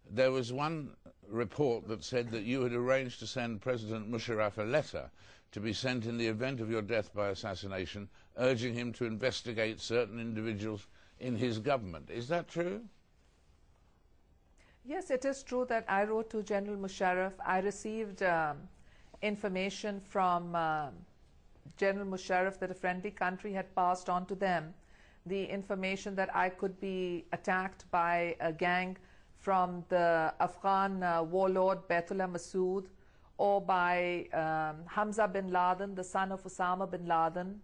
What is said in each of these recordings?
There was one report that said that you had arranged to send President Musharraf a letter to be sent in the event of your death by assassination, urging him to investigate certain individuals in his government. Is that true? Yes, it is true that I wrote to General Musharraf. I received information from General Musharraf that a friendly country had passed on to them the information that I could be attacked by a gang from the Afghan warlord Baitullah Masood, or by Hamza bin Laden, the son of Osama bin Laden,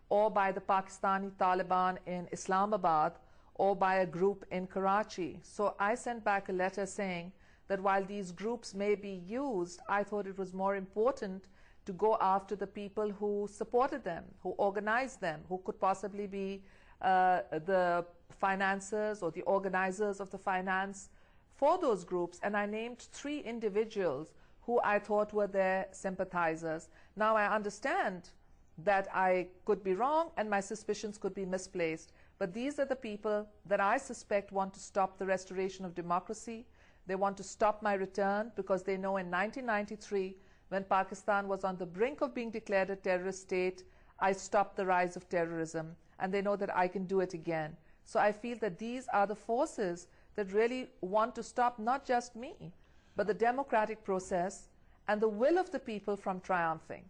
or by the Pakistani Taliban in Islamabad, or by a group in Karachi. So I sent back a letter saying that while these groups may be used, I thought it was more important to go after the people who supported them, who organized them, who could possibly be the financiers or the organizers of the finance for those groups. And I named 3 individuals who I thought were their sympathizers. Now I understand that I could be wrong and my suspicions could be misplaced, but these are the people that I suspect want to stop the restoration of democracy. They want to stop my return because they know in 1993, when Pakistan was on the brink of being declared a terrorist state, I stopped the rise of terrorism, and they know that I can do it again. So I feel that these are the forces that really want to stop not just me, but the democratic process and the will of the people from triumphing.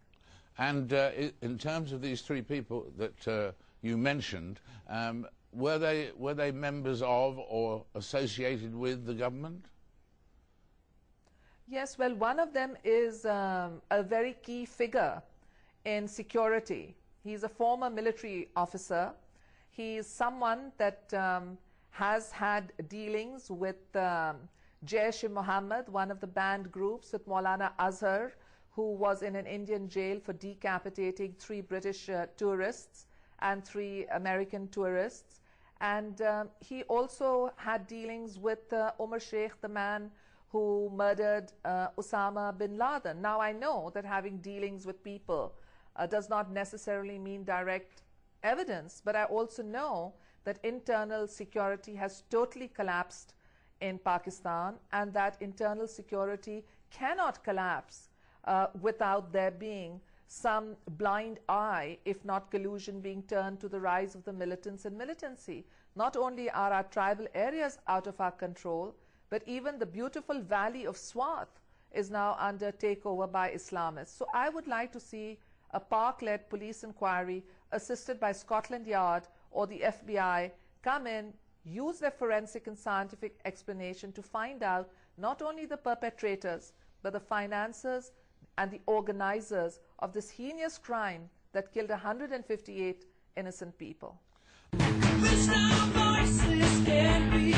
And in terms of these 3 people that you mentioned, were they members of or associated with the government? Yes, well, one of them is a very key figure in security. He's a former military officer. He's someone that has had dealings with Jaish-e-Mohammed, one of the banned groups, with Maulana Azhar, who was in an Indian jail for decapitating 3 British tourists and 3 American tourists. And he also had dealings with Umar Sheikh, the man who murdered Osama bin Laden. Now I know that having dealings with people does not necessarily mean direct evidence, but I also know that internal security has totally collapsed in Pakistan, and that internal security cannot collapse without there being some blind eye, if not collusion, being turned to the rise of the militants and militancy. Not only are our tribal areas out of our control, but even the beautiful valley of Swat is now under takeover by Islamists. So I would like to see a Pak-led police inquiry assisted by Scotland Yard or the FBI come in, use their forensic and scientific explanation to find out not only the perpetrators, but the financiers and the organizers of this heinous crime that killed 158 innocent people. Voices can be